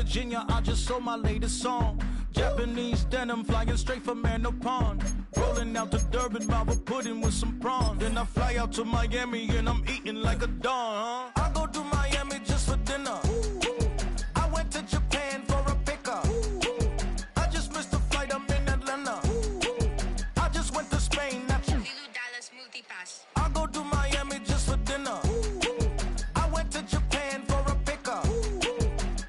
Virginia, I just sold my latest song. Japanese denim flying straight from Pond. Rolling out to Durban, Baba pudding with some prawns. Then I fly out to Miami and I'm eating like a don. I go to Miami just for dinner. I went to Japan for a pickup. I just missed a flight, I'm in Atlanta. I just went to Spain, that's Dallas multipass. I go to Miami just for dinner. I went to Japan for a pickup.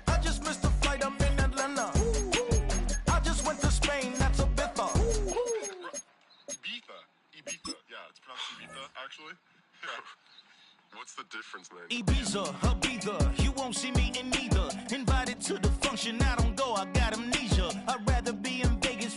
I just missed a flight, I'm in Atlanta. I just went to Spain, that's a Ibiza. Ibiza, yeah, it's pronounced Ibiza, actually. Yeah. What's the difference, man? Ibiza, Ibiza, you won't see me in neither. Invited to the function, I don't go, I got amnesia. I'd rather be in Vegas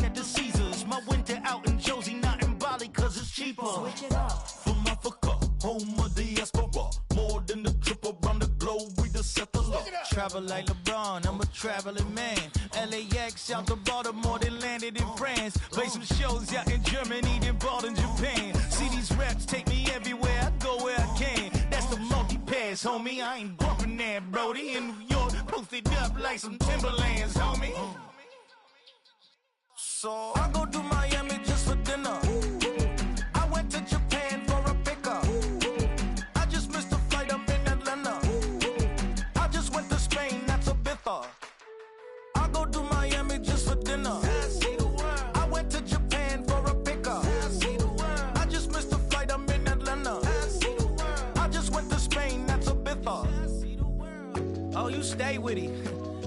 at the Caesars. My winter out in Josie, not in Bali, cause it's cheaper. Switch it up. From Africa, home of the diaspora. More than the trip around the globe, we the settler. Travel like LeBron, I'm a traveling man. LAX out to Baltimore, then landed in France. Play some shows out in Germany, then bought in Japan. See these reps take me everywhere, I go where I can. That's the multi-pass, homie, I ain't bumping that, Brody. In New York, posted up like some Timberlands, homie. So I go to Miami just for dinner. I went to Japan for a pickup. I just missed a flight, I'm in Atlanta. I just went to Spain, that's Ibiza. I go to Miami just for dinner. I see the world. I went to Japan for a pickup. I see the world. I just missed a flight, I'm in Atlanta. I see the world. I just went to Spain, that's Ibiza. I see the world. Oh, you stay with it.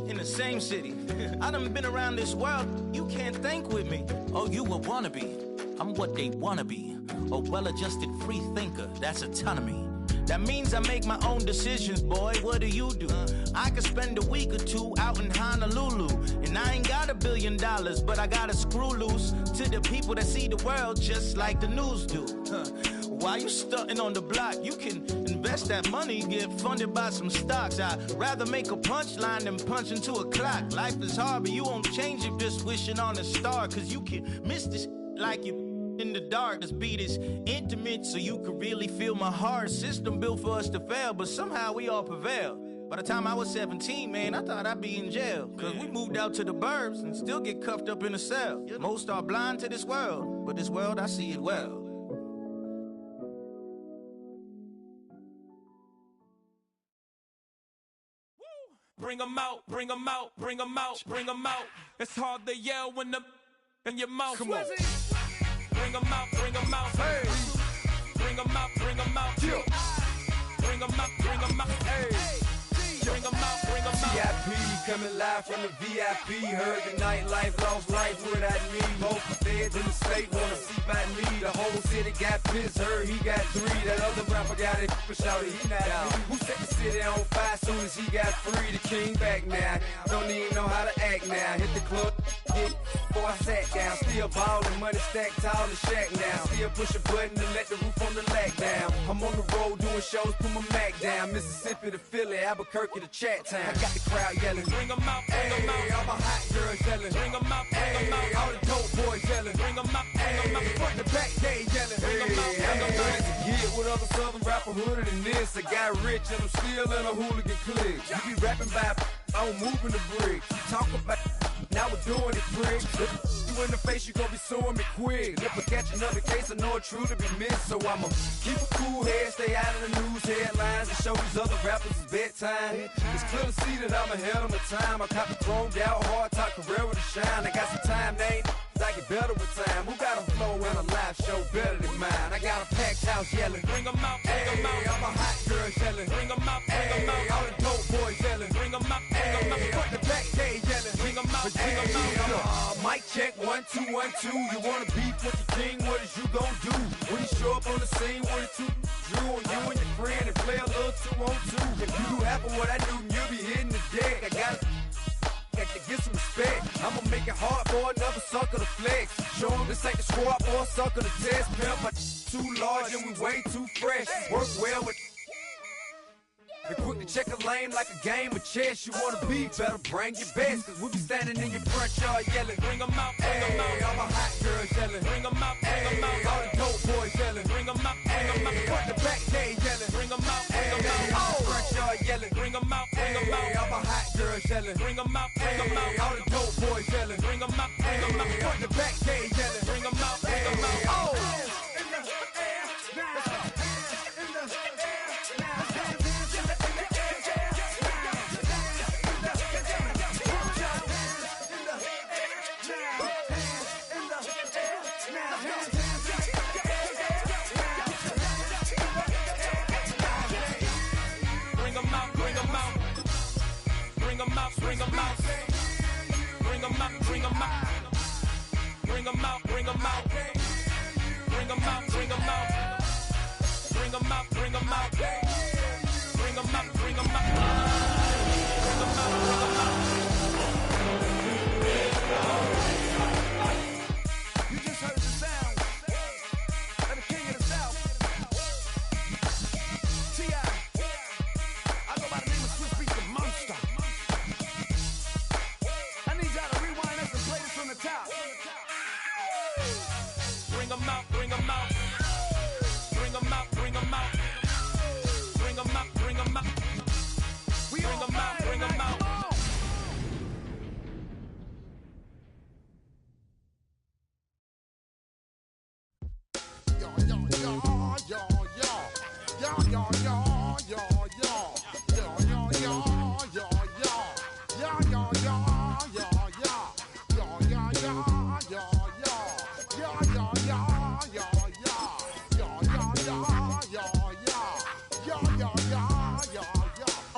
In the same city. I done been around this world, you can't think with me. Oh, you a wannabe, I'm what they wanna be. A well-adjusted free thinker, that's autonomy. That means I make my own decisions, boy, what do you do? I could spend a week or two out in Honolulu. And I ain't got $1 billion, but I got a screw loose to the people that see the world just like the news do. Why you stunting on the block? You can invest that money, get funded by some stocks. I'd rather make a punchline than punch into a clock. Life is hard, but you won't change it just wishing on a star. Cause you can miss this like you in the dark. This beat is intimate, so you can really feel my heart. System built for us to fail, but somehow we all prevail. By the time I was 17, man, I thought I'd be in jail. Cause we moved out to the burbs and still get cuffed up in a cell. Most are blind to this world, but this world, I see it well. Bring 'em out, bring 'em out, bring 'em out, bring 'em out. It's hard to yell when the in your mouth. Come on. Bring 'em out, bring 'em out. Hey. Bring 'em out, bring 'em out. Yeah. Bring 'em out, bring 'em out. Hey. Bring 'em out, bring 'em out. VIP coming live from the VIP. Heard the nightlife, lost life without me. Both the feds in the state wanna see by me. The whole city got pissed, heard he got 3. That other rapper got it, but shouted he not me. Who set the city on fire soon as he got free? The king back now, don't even know how to act now. Hit the club, get before I sat down. Still ballin', money stacked tall in the shack now. Still push a button to let the roof on the lack down. I'm on the road doing shows, put my Mac down. Mississippi to Philly, Albuquerque to Chat Town. I got the crowd yelling, bring 'em out, bring 'em out. All my hot girls yelling, bring 'em out, bring 'em out. All the dope boys yelling, bring 'em out, bring 'em out. Front to back, they yelling, bring 'em out, bring 'em out. To get with other southern rapper hooded than this. I got rich and I'm still in a hooligan clique. You be rapping by, I'm moving the brick. You talk about, now we're doing it, prick. You in the face, you gon' be suing me quick. If I catch another case, I know it's true to be missed. So I'ma keep a cool head, stay out of the news headlines, and show these other rappers it's bedtime. It's clear to see that I'm ahead of my time. I copy chromed out, hard top career with a shine. I got some time, name. I get better with time. Who got a flow and a live show better than mine? I got a packed house yelling, bring 'em out, bring 'em out. All my hot girls yelling, bring 'em out, bring 'em out. All the dope boys yelling, bring 'em out, bring 'em out. Front to back, they yelling, bring 'em out, bring 'em out. Mic check 1 2 1 2. You wanna beef with the king? What is you gon' do when you show up on the scene with a 2 Drew on you and your friend and play a little 2 on 2? If you do half of what I do, you'll be hitting the deck. I got to get some respect. I'ma make it hard for another sucker to flex. Show him this ain't the squad or a sucker to test. Pimp, my too large and we way too fresh. Work well with and quick to check a lane like a game of chess. You wanna be better, bring your best. Cause we be standing in your front yard yelling, bring 'em out, bring 'em out. All my hot girls yelling, bring 'em out, bring 'em out. All the dope boys yelling, bring 'em out, bring 'em out. Front to back, they yelling, bring 'em out, bring 'em out. Front yard yelling, bring 'em out, bring 'em out. All my hot girls yelling.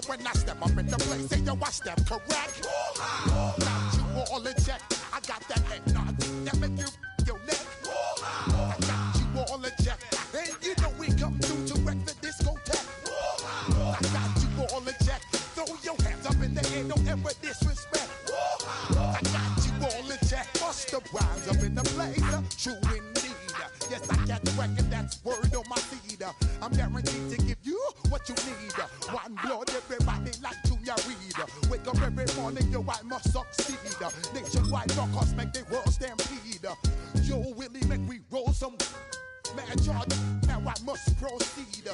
When I step up in the place, say yo, I step correct. Got you all in check. I got that head nod that make you your neck. I got you all in check. And you know we come through to wreck the discotheque. I got you all in check. Throw your hands up in the air, don't ever disrespect. I got you all in check. Bust the rhymes up in the place, true indeed. Yes, I got the record, that's word on my feed. I'm guaranteed to give you what you need. One blood, everybody like Junior Reed. Wake up every morning, yo, I must succeed. Nationwide rockers make the world stampede. Yo, Willie, make we roll some man charge. Now I must proceed.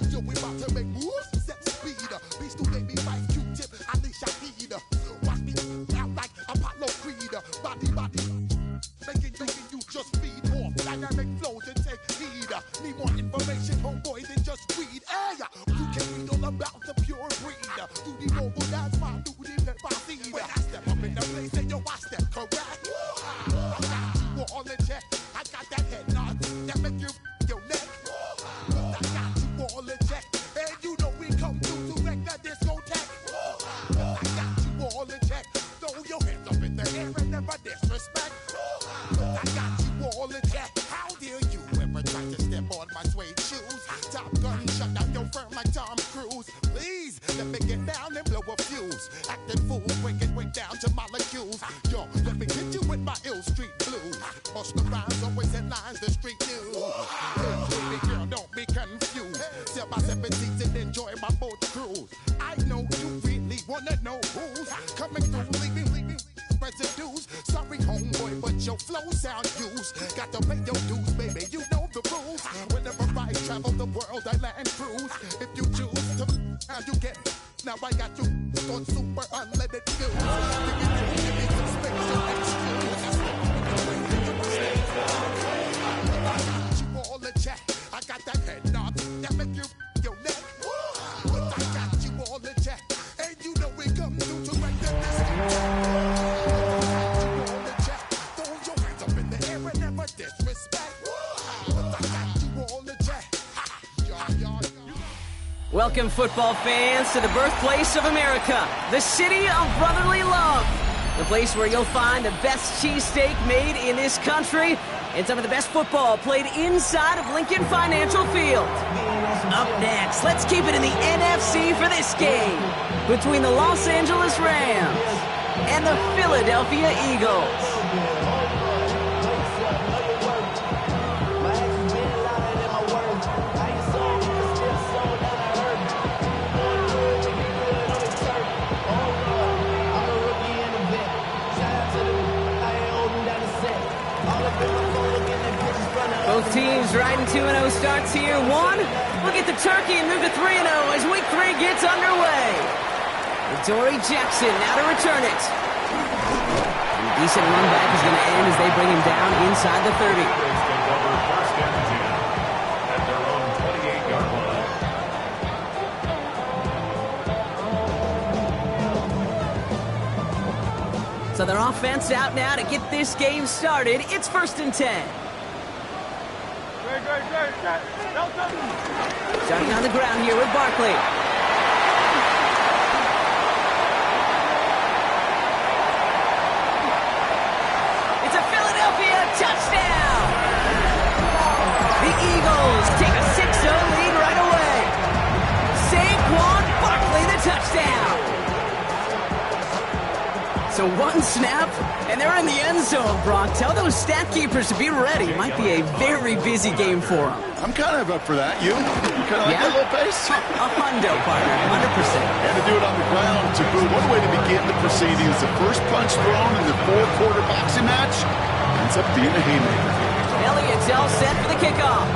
Yo, we about to make moves, set speed. Beast to baby wife, Q-tip, Ali Shahid. Watch me out like Apollo Creed. Body, making you just feed off dynamic flows and take heed. Need more information, homeboy, than just read. Hey, you can read all about the pure breed. Do the noble dance, my duty, let my seed. When I step up in the place, say yo, I step correct. I got you all in check. I got that head nod that make you your neck. I got you all in check. And you know we come through to wreck the discotheque. I got you all in check. Throw your hands up in the air and never disrespect. I got you all in check. How dare you ever try to step on my suede shoes? Top Gun shut down your firm like Tom Cruise. Please, let me get down and blow a fuse. Acting fool, break it way down to molecules. Yo, let me hit you with my ill street blues. Bust the rhymes, always headlines, the street news. Hey, baby girl, don't be confused. Sell my 7 seats and enjoy my boat cruise. I know you really wanna know who's coming through, leaving residues. Sorry, homeboy, but your flow sound used. Got to pay your dues, baby, you know the rules. Whenever I travel the world, I land cruise. If you choose to, how you get. Now I got you on super unleaded fuels. Give me some space and excuse. I got you all in check. I got that head nod that make you your neck. I got you all in check. And you know we come through to wreck the discotheque. Welcome, football fans, to the birthplace of America, the city of brotherly love. The place where you'll find the best cheesesteak made in this country and some of the best football played inside of Lincoln Financial Field. Up next, let's keep it in the NFC for this game between the Los Angeles Rams and the Philadelphia Eagles. Both teams riding 2-0 starts here. One, look at the turkey and move to 3-0 as week 3 gets underway. Dory Jackson now to return it. And a decent run back is going to end as they bring him down inside the 30. First and 10 at their own 28-yard line. So their offense out now to get this game started. It's 1st and 10. Starting on the ground here with Barkley. It's a Philadelphia touchdown! The Eagles take a 6-0 lead right away. Saquon Barkley, the touchdown! So one snap, and they're in the end zone, Brock. Tell those stat keepers to be ready. Might be a very busy game for them. I'm kind of up for that. You kind of like that little pace? A hundo, partner, 100%. And to do it on the ground, to boot, what a way to begin the proceedings. The first punch thrown in the 4-quarter boxing match ends up being a haymaker. Elliott's all set for the kickoff.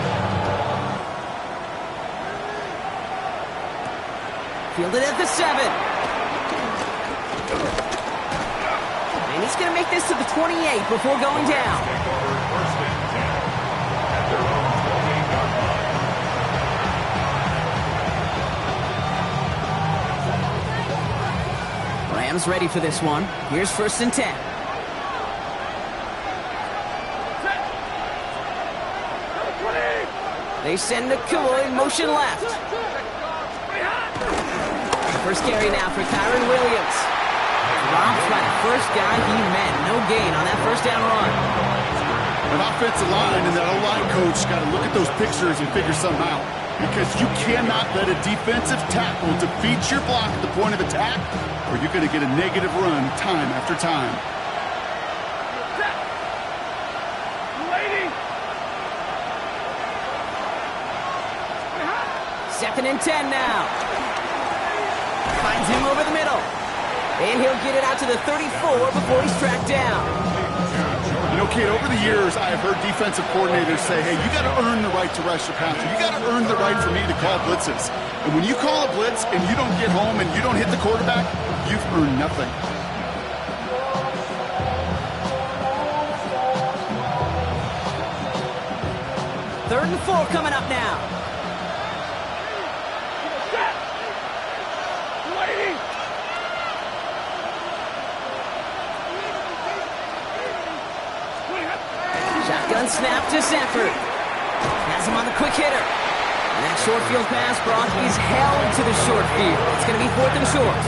Fielded at the 7. And he's going to make this to the 28 before going down. Rams ready for this one. Here's 1st and 10. They send Nakua in motion left. First carry now for Kyron Williams. Rob's by the first guy he met. No gain on that first down run. An offensive line and that O-line coach got to look at those pictures and figure something out. Because you cannot let a defensive tackle defeat your block at the point of attack, or you're going to get a negative run time after time. Second and 10 now. Finds him over the middle. And he'll get it out to the 34 before he's tracked down. You know, Kate, over the years, I have heard defensive coordinators say, hey, you got to earn the right to rush the passer. You got to earn the right for me to call blitzes. And when you call a blitz and you don't get home and you don't hit the quarterback, you've earned nothing. Third and 4 coming up now. Shotgun snap to Sanford. Has him on the quick hitter. And that short field pass, Brock, is held to the short field. It's going to be 4th and short.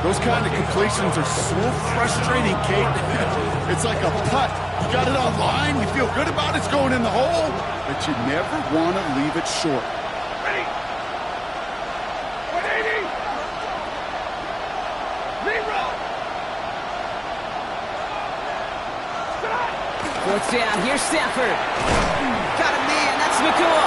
Those kind of completions are so frustrating, Kate. It's like a putt. You got it on line, you feel good about it's going in the hole, but you never want to leave it short. Ready. 180. 0. Fourth down, here's Stafford. Got a man, that's Nakua.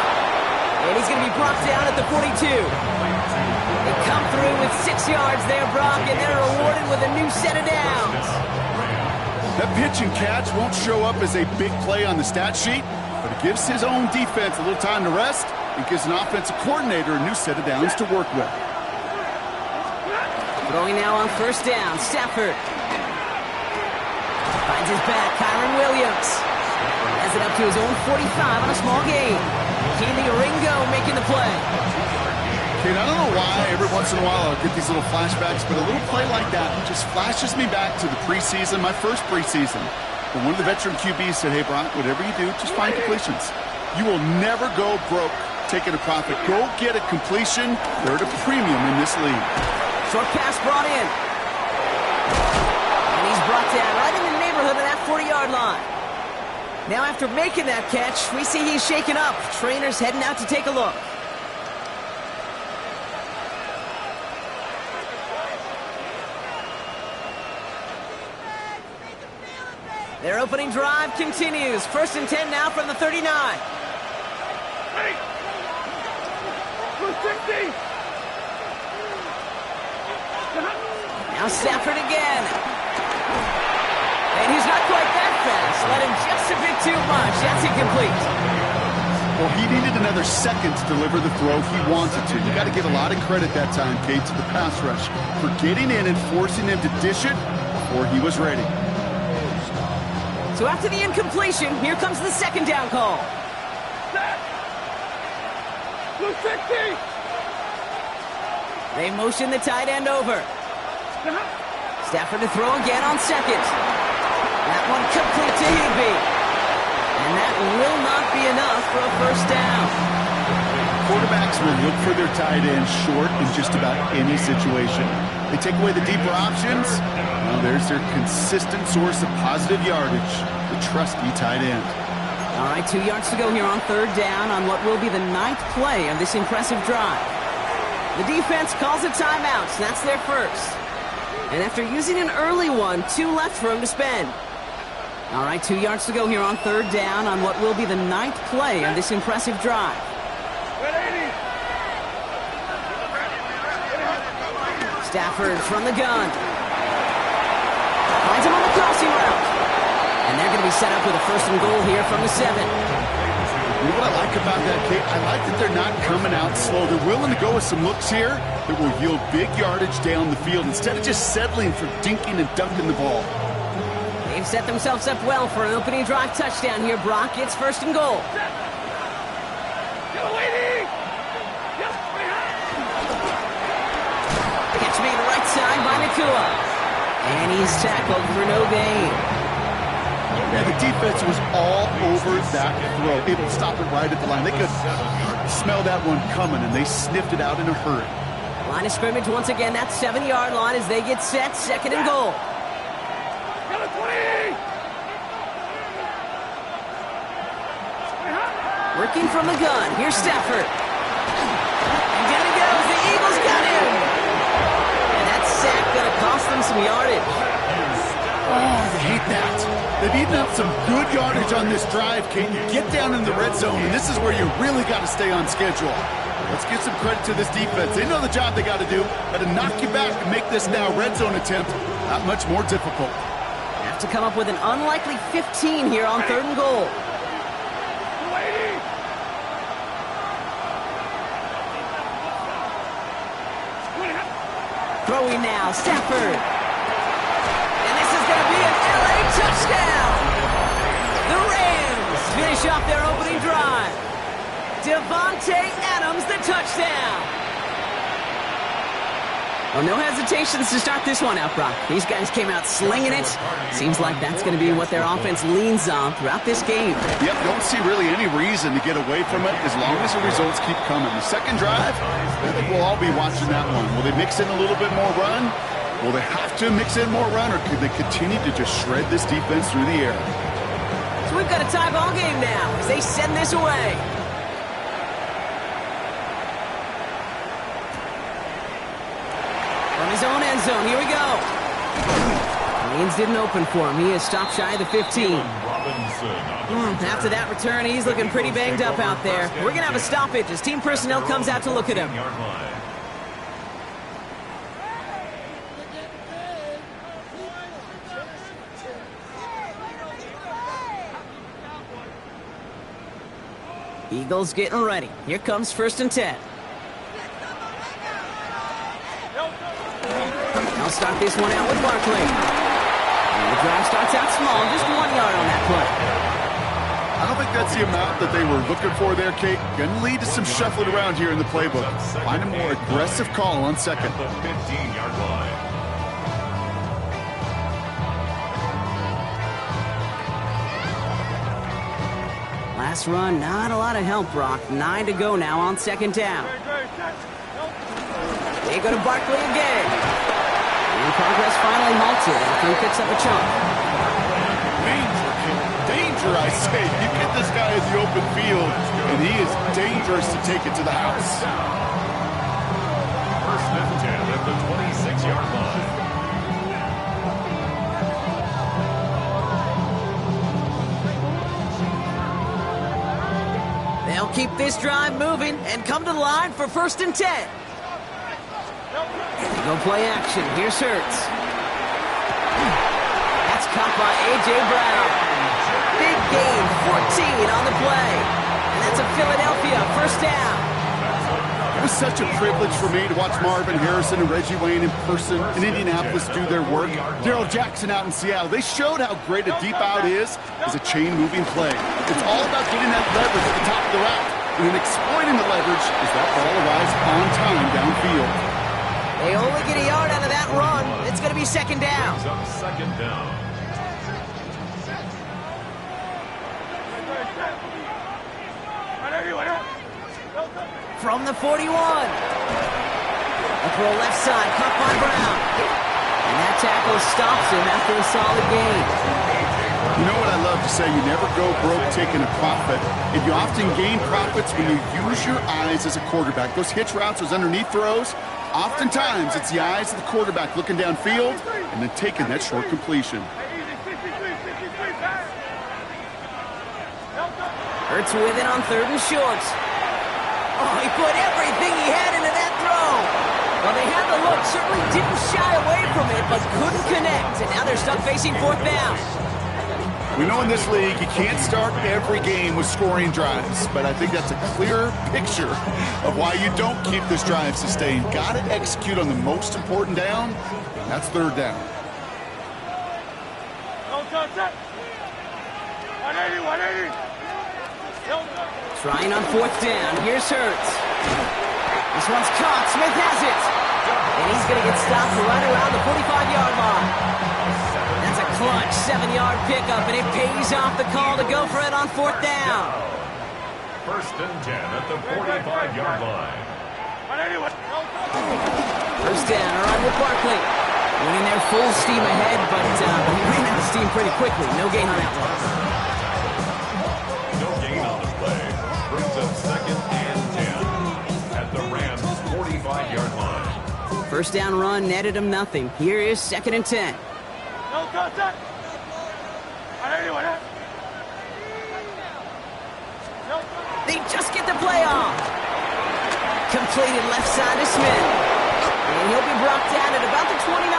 And he's going to be brought down at the 42. They come through with 6 yards there, Brock, and they're rewarded with a new set of downs. That pitch and catch won't show up as a big play on the stat sheet, but it gives his own defense a little time to rest and gives an offensive coordinator a new set of downs to work with. Throwing now on first down, Stafford. Finds his back, Kyron Williams. Has it up to his own 45 on a small gain. Candy Ringo making the play. Kate, I don't know why every once in a while I'll get these little flashbacks, but a little play like that just flashes me back to the preseason, my first preseason. When one of the veteran QBs said, hey, Brock, whatever you do, just find completions. You will never go broke taking a profit. Go get a completion. They're at a premium in this league. Short pass brought in. And he's brought down right in the neighborhood of that 40-yard line. Now after making that catch, we see he's shaken up. Trainer's heading out to take a look. Their opening drive continues. 1st and 10 now from the 39. Ready. 260. Now Stafford again. And he's not quite that fast. Let him just a bit too much. That's incomplete. Well, he needed another second to deliver the throw he wanted to. You got to give a lot of credit that time, Kate, to the pass rush for getting in and forcing him to dish it before he was ready. So after the incompletion, here comes the second down call. Set. 260. They motion the tight end over. Stafford to throw again on second. That one complete to Higbee. And that will not be enough for a first down. Quarterbacks will look for their tight end short in just about any situation. They take away the deeper options. Well, there's their consistent source of positive yardage, the trusty tight end. All right, 2 yards to go here on third down on what will be the 9th play of this impressive drive. The defense calls a timeout, so that's their first. And after using an early one, 2 left for him to spend. All right, 2 yards to go here on third down on what will be the 9th play of this impressive drive. 180. Stafford from the gun. Finds him on the crossing route. And they're going to be set up with a 1st and goal here from the 7. You know what I like about that, Kate? I like that they're not coming out slow. They're willing to go with some looks here that will yield big yardage down the field instead of just settling for dinking and dunking the ball. They've set themselves up well for an opening drive touchdown here, Brock. It's 1st and goal. Catch made right side by Nakua. Tua. And he's tackled for no gain. Yeah, the defense was all over that throw, able to stop it right at the line. They could smell that one coming, and they sniffed it out in a hurry. Line of scrimmage once again, that 7-yard line as they get set, 2nd and goal. Working from the gun, here's Stafford. And down he goes, the Eagles got him! And that sack gonna cost them some yardage. Oh, I hate that. They've eaten up some good yardage on this drive, Kate. You get down in the red zone, and this is where you really got to stay on schedule. Let's give some credit to this defense. They know the job they got to do. Got to knock you back and make this now red zone attempt not much more difficult. Have to come up with an unlikely 15 here on 3rd and goal. Throwing now, Stafford. And this is going to be an LA touchdown. The Rams finish off their opening drive. Devontae Adams, the touchdown. Oh, no hesitations to start this one out, Brock. These guys came out slinging it. Seems like that's going to be what their offense leans on throughout this game. Yep, don't see really any reason to get away from it as long as the results keep coming. The second drive, I think we'll all be watching that one. Will they mix in a little bit more run? Will they have to mix in more run, or could they continue to just shred this defense through the air? So we've got a tie ball game now as they send this away. From his own end zone, here we go. Lanes didn't open for him. He is stopped shy of the 15. After that return, he's looking pretty banged up out there. We're going to have a stoppage as team personnel comes out to look at him. Eagles getting ready. Here comes 1st and 10. They'll start this one out with Barkley. And the drive starts out small, just 1 yard on that play. I don't think that's the amount that they were looking for there, Kate. Going to lead to some shuffling around here in the playbook. Find a more aggressive call on 2nd. The 15-yard line. Last run, not a lot of help, Brock. 9 to go now on 2nd down. They go to Barkley again. And progress finally halted after he picks up a chunk. Danger, I say. You get this guy in the open field, and he is dangerous to take it to the house. 1st and 10 at the 26-yard line. They'll keep this drive moving and come to the line for 1st and 10. They go play action. Here's Hurts. That's caught by A.J. Brown. Big gain, 14 on the play. And that's a Philadelphia 1st down. It was such a privilege for me to watch Marvin Harrison and Reggie Wayne in person in Indianapolis do their work. Darrell Jackson out in Seattle. They showed how great a deep out is as a chain-moving play. It's all about getting that leverage at the top of the route and then exploiting the leverage as that ball arrives on time downfield. They only get a yard out of that run. It's going to be 2nd down. Up 2nd down. From the 41. A throw left side, caught by Brown. And that tackle stops him after a solid gain. You know what I love to say? You never go broke taking a profit. And you often gain profits when you use your eyes as a quarterback. Those hitch routes, those underneath throws, oftentimes it's the eyes of the quarterback looking downfield and then taking that short completion. Hurts with it on 3rd and short. Oh, he put everything he had into that throw. Well, they had the look, certainly didn't shy away from it, but couldn't connect. And now they're stuck facing 4th down. We know in this league you can't start every game with scoring drives, but I think that's a clear picture of why you don't keep this drive sustained. Got to execute on the most important down. That's 3rd down. Trying on 4th down. Here's Hurts. This one's caught. Smith has it. And he's going to get stopped right around the 45-yard line. That's a clutch 7-yard pickup, and it pays off the call to go for it on 4th down. 1st and 10 at the 45-yard line. 1st down, all right with Barkley. Winning there full steam ahead, but he ran out of steam pretty quickly. No gain on that one. No gain on the play. Brings up 2nd and 10 at the Rams' 45-yard line. 1st down run netted him nothing. Here is 2nd and 10. They just get the play off. Completed left side to Smith. And he'll be brought down at about the 29.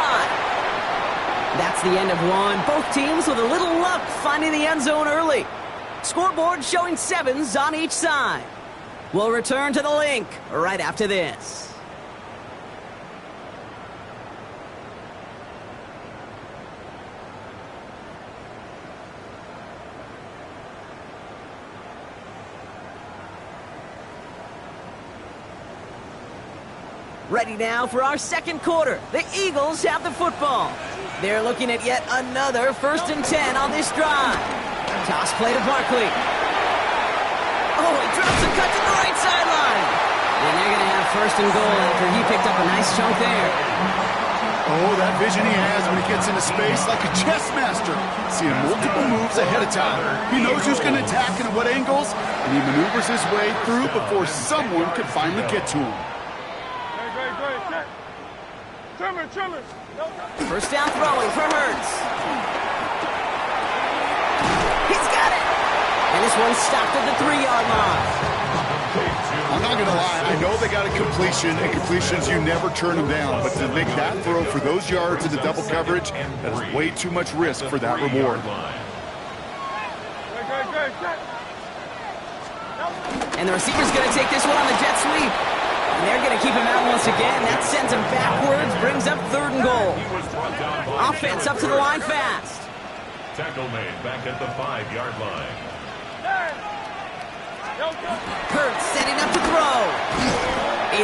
That's the end of one. Both teams with a little luck finding the end zone early. Scoreboard showing 7s on each side. We'll return to the link right after this. Ready now for our 2nd quarter. The Eagles have the football. They're looking at yet another 1st and 10 on this drive. Toss play to Barkley. Oh, he drops a cut to the right sideline. And they're going to have 1st and goal after he picked up a nice chunk there. Oh, that vision he has when he gets into space like a chess master. Seeing multiple moves ahead of time. He knows who's going to attack and at what angles, and he maneuvers his way through before someone can finally get to him. 1st down throwing for Hurts. He's got it. And this one's stopped at the 3-yard line. I'm not going to lie. I know they got a completion, and completions, you never turn them down. But to make that throw for those yards into double coverage, that is way too much risk for that reward. And the receiver's going to take this one on the jet sweep. And they're going to keep him out once again. That sends him backwards, brings up 3rd and goal. Offense up to the line fast. Tackle made back at the 5-yard line. Hurts setting up to throw.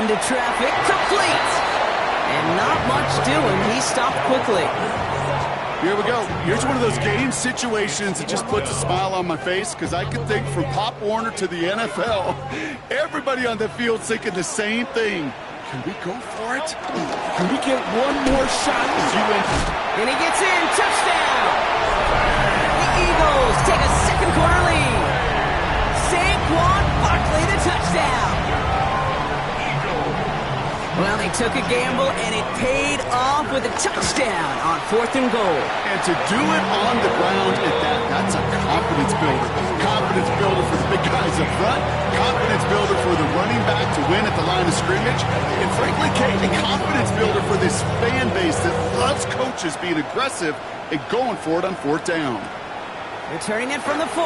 Into traffic, complete. And not much doing. He stopped quickly. Here we go. Here's one of those game situations that just puts a smile on my face, because I can think from Pop Warner to the NFL, everybody on the field thinking the same thing. Can we go for it? Can we get one more shot as you enter? And he gets in. Touchdown. The Eagles take a 2nd quarter lead. Saquon Barkley, the touchdown. Well, they took a gamble, and it paid off with a touchdown on 4th and goal. And to do it on the ground at that, that's a confidence builder. Confidence builder for the big guys up front. Confidence builder for the running back to win at the line of scrimmage. And frankly, Kate, a confidence builder for this fan base that loves coaches being aggressive and going for it on 4th down. Returning it from the 4.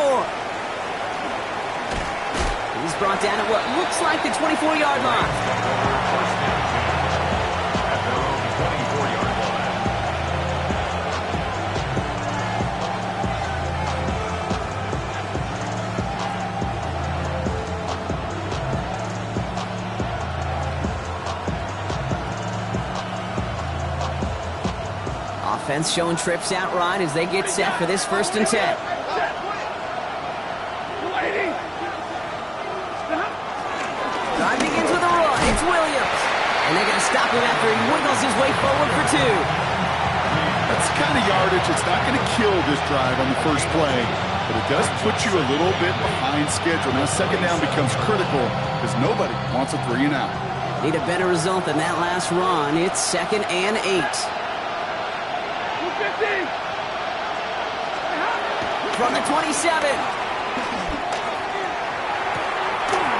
He's brought down at what looks like the 24-yard line. Offense showing trips out right as they get set for this 1st and 10. Driving into the run, it's Williams. And they're going to stop him after he wiggles his way forward for 2. That's the kind of yardage that's not going to kill this drive on the first play, but it does put you a little bit behind schedule. Now 2nd down becomes critical because nobody wants a 3 and out. Need a better result than that last run. It's 2nd and 8. From the 27.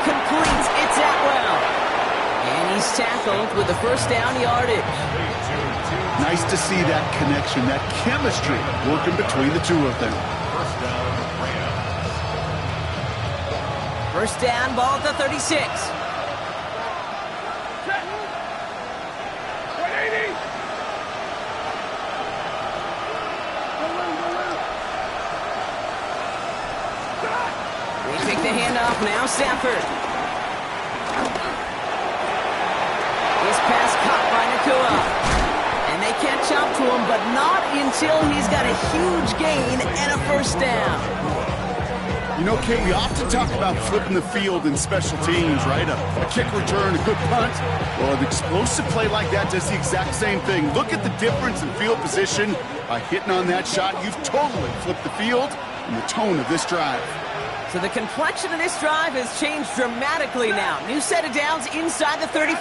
Completes. It's Atwell. And he's tackled with the 1st down yardage. Nice to see that connection, that chemistry working between the two of them. 1st down, ball at the 36. They take the handoff now, Stafford. His pass caught by but not until he's got a huge gain and a first down. You know, Kate, we often talk about flipping the field in special teams, right? A kick return, a good punt. Well, an explosive play like that does the exact same thing. Look at the difference in field position. By hitting on that shot, you've totally flipped the field and the tone of this drive. So the complexion of this drive has changed dramatically now. New set of downs inside the 35.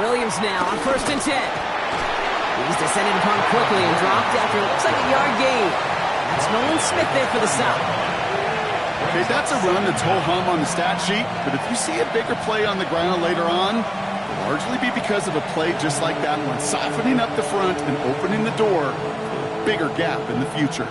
Williams now on 1st and 10. He's descended upon quickly and dropped after it looks like a yard gain. That's Nolan Smith there for the stop. Okay, that's a run that's ho-hum on the stat sheet, but if you see a bigger play on the ground later on, it'll largely be because of a play just like that one, softening up the front and opening the door for a bigger gap in the future.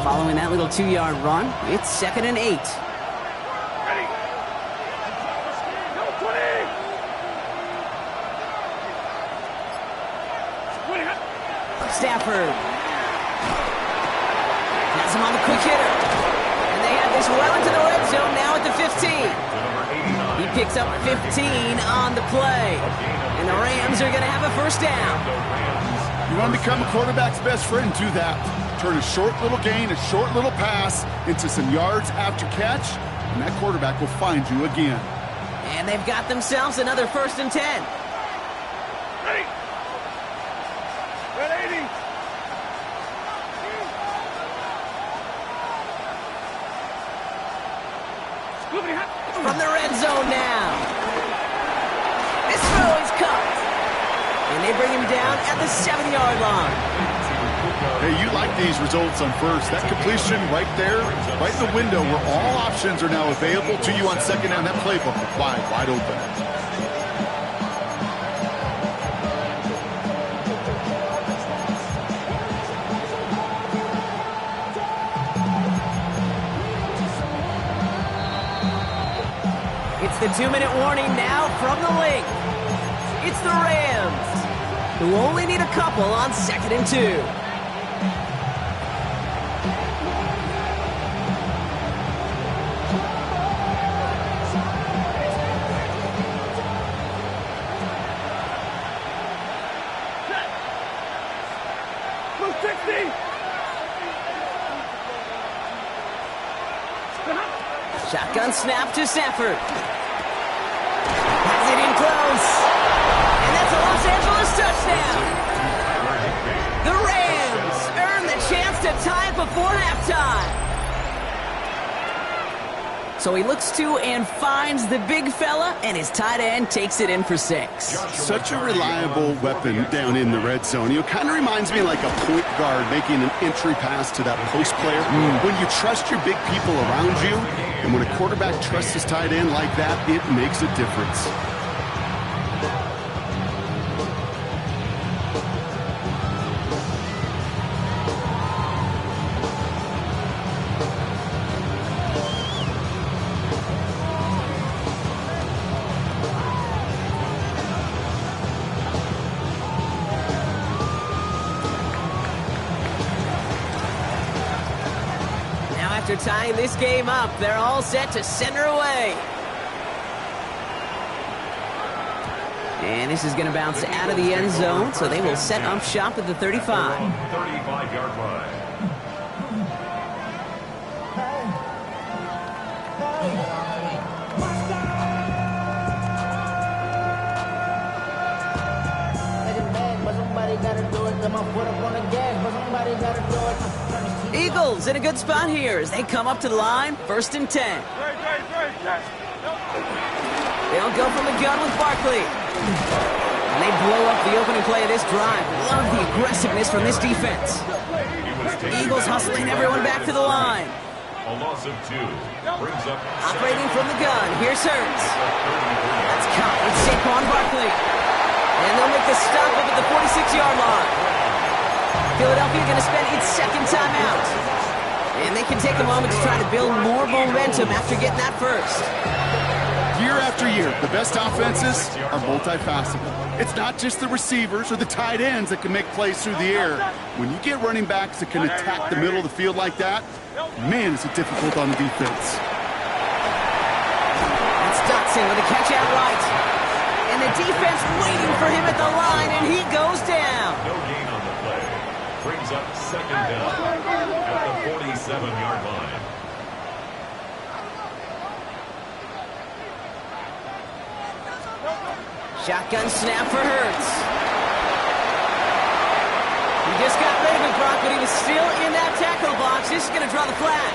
Following that little 2-yard run, it's 2nd and 8. Ready. Number 20. Stafford has him on the quick hitter. And they have this well into the red zone now at the 15. He picks up 15 on the play. And the Rams are going to have a first down. You want to become a quarterback's best friend, do that. Turn a short little gain, a short little pass into some yards after catch, and that quarterback will find you again. And they've got themselves another 1st and 10. Ready. Red 80. From the red zone now. This throw is caught. And they bring him down at the 7-yard line. Hey, you like these results on first. That completion right there, right in the window where all options are now available to you on second down. That playbook wide open. It's the 2-minute warning now from the link. It's the Rams, who only need a couple on 2nd and 2. Shotgun snap to Stafford. Has it in close. And that's a Los Angeles touchdown. The Rams earn the chance to tie it before halftime. So he looks to and finds the big fella, and his tight end takes it in for 6. Such a reliable weapon down in the red zone. You know, kind of reminds me like a point guard making an entry pass to that post player. When you trust your big people around you, and when a quarterback trusts his tight end like that, it makes a difference. After tying this game up, they're all set to send her away. And this is going to bounce out of the end zone, so they will set up shop at the 35. 35-yard line. Eagles in a good spot here as they come up to the line, 1st and 10. They'll go from the gun with Barkley. And they blow up the opening play of this drive. Love the aggressiveness from this defense. Eagles hustling everyone back to the line. A loss of 2. Brings up operating from the gun. Here's Hurts. That's caught with Saquon Barkley. And they'll make the stop up at the 46-yard line. Philadelphia going to spend its second timeout. And they can take a moment to try to build more momentum after getting that first. Year after year, the best offenses are multifaceted. It's not just the receivers or the tight ends that can make plays through the air. When you get running backs that can attack the middle of the field like that, man, is it difficult on the defense. That's Dotson with a catch out right. And the defense waiting for him at the line, and he goes down. No gain on the play. Brings up second down at the 47-yard line. Shotgun snap for Hurts. He just got rid of it, Brock, but he was still in that tackle box. This is going to draw the flag.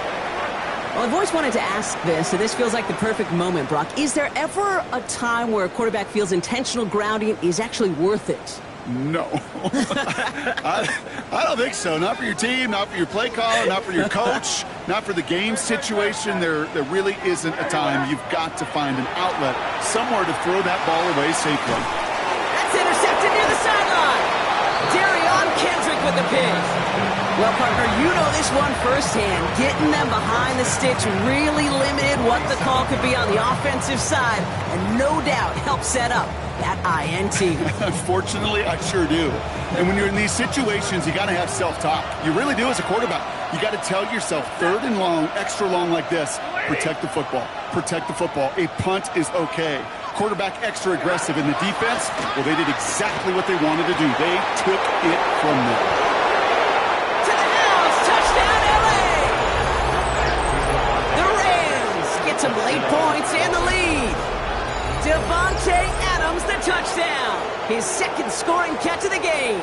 Well, I've always wanted to ask this, and this feels like the perfect moment, Brock. Is there ever a time where a quarterback feels intentional grounding is actually worth it? No. I don't think so. Not for your team, not for your play caller, not for your coach, not for the game situation. There really isn't a time. You've got to find an outlet, somewhere to throw that ball away safely. That's intercepted near the sideline. Darion Kendrick with the pick. Well, partner, you know this one firsthand. Getting them behind the sticks really limited what the call could be on the offensive side, and no doubt helped set up that INT. Unfortunately, I sure do. And when you're in these situations, you got to have self-talk. You really do as a quarterback. You got to tell yourself, third and long, extra long like this, protect the football. Protect the football. A punt is okay. Quarterback extra aggressive in the defense, well, they did exactly what they wanted to do. They took it from them. To the house, touchdown LA! The Rams get some late points and the lead. Devontae Adams, the touchdown. His second scoring catch of the game.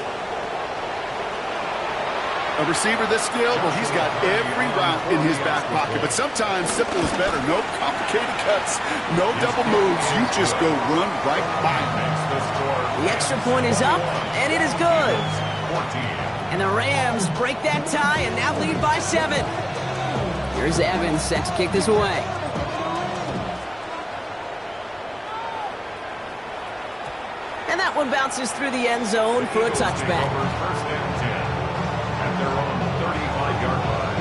A receiver this skilled, well, he's got every route in his back pocket. But sometimes simple is better. No complicated cuts, no double moves. You just go run right by him. The extra point is up, and it is good. And the Rams break that tie and now lead by 7. Here's Evans set to kick this away. And that one bounces through the end zone for a touchback. First and 10 at their own 35-yard line.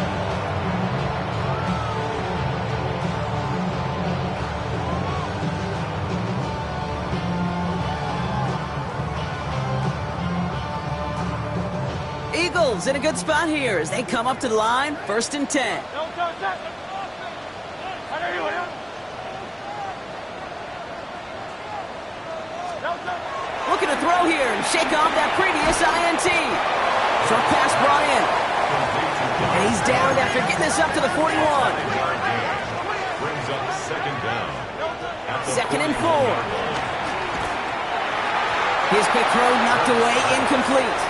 Eagles in a good spot here as they come up to the line, 1st and 10. Looking to throw here and shake off that previous INT. Short pass brought in. And he's down after getting this up to the 41. Brings up second down. 2nd and 4. His quick throw knocked away, incomplete.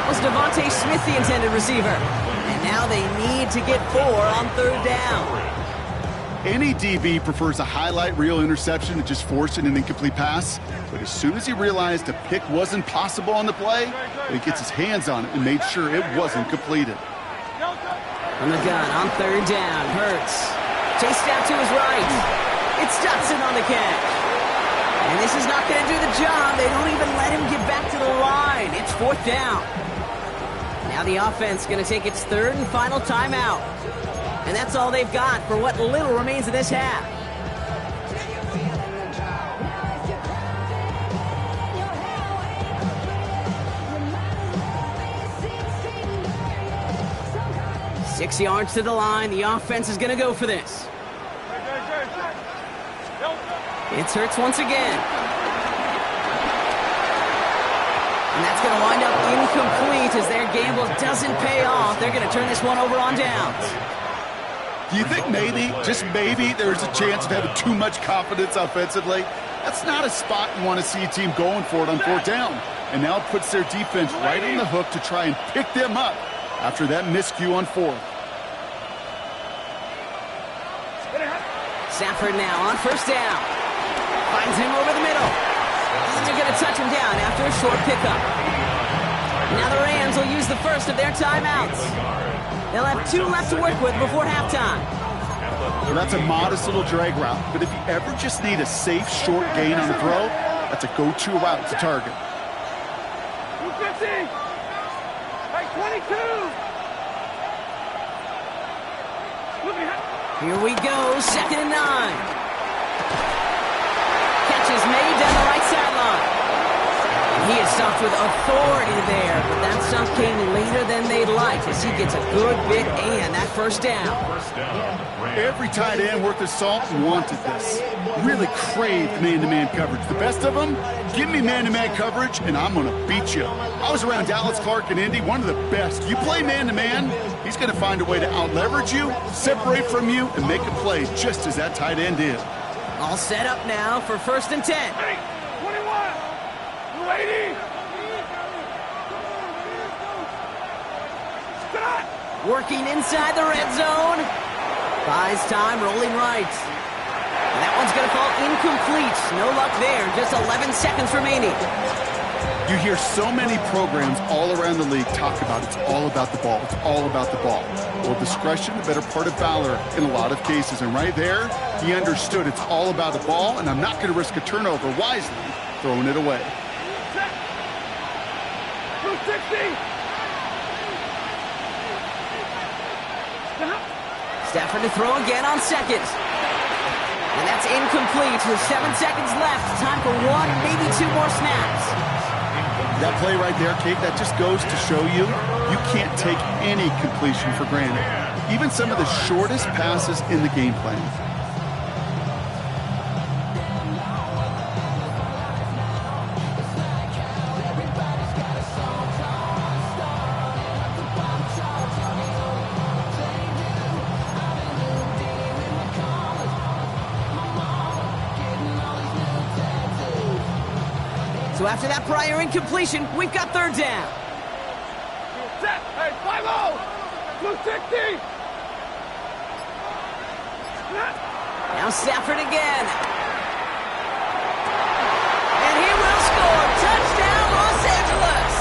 Was Devontae Smith the intended receiver? And now they need to get 4 on 3rd down. Any DB prefers a highlight reel interception to just forcing an incomplete pass. But as soon as he realized a pick wasn't possible on the play, he gets his hands on it and made sure it wasn't completed. On the gun, on 3rd down, Hurts. Chased out to his right. It's Dotson on the catch. And this is not going to do the job. They don't even let him get back to the line. It's 4th down. Now the offense going to take its 3rd and final timeout. And that's all they've got for what little remains of this half. Six yards to the line. The offense is going to go for this. It's Hurts once again. And that's going to wind up incomplete as their gamble doesn't pay off. They're going to turn this one over on downs. Do you think maybe, just maybe, there's a chance of having too much confidence offensively? That's not a spot you want to see a team going for it on 4th down. And now it puts their defense right on the hook to try and pick them up after that miscue on 4th. Stafford now on 1st down. Finds him over the middle. And they're going to touch him down after a short pickup. Now the Rams will use the first of their timeouts. They'll have 2 left to work with before halftime. Well, that's a modest little drag route, but if you ever just need a safe, short gain on the throw, that's a go-to route to target. 250! Hey, 22! Here we go, 2nd and 9. He is stopped with authority there, but that stop came later than they'd like as he gets a good bit and that first down. Every tight end worth his salt wanted this. Really craved man-to-man coverage. The best of them, give me man-to-man coverage and I'm going to beat you. I was around Dallas Clark and Indy, one of the best. You play man-to-man, he's going to find a way to out-leverage you, separate from you, and make a play just as that tight end did. All set up now for 1st and 10. Hey, 21, 280. Stop. Working inside the red zone. Buys time, rolling right. And that one's going to fall incomplete. No luck there. Just 11 seconds remaining. You hear so many programs all around the league talk about it's all about the ball. It's all about the ball. Well, discretion, the better part of valor in a lot of cases. And right there, he understood it's all about the ball, and I'm not going to risk a turnover wisely, throwing it away. 260. Stafford to throw again on 2nd. And that's incomplete with 7 seconds left. Time for 1, maybe 2 more snaps. That play right there, Kate, that just goes to show you can't take any completion for granted. Even some of the shortest passes in the game plan. So after that prior incompletion, we've got 3rd down. Set. Hey, 5-0. 260. Now Stafford again. And he will score. Touchdown, Los Angeles.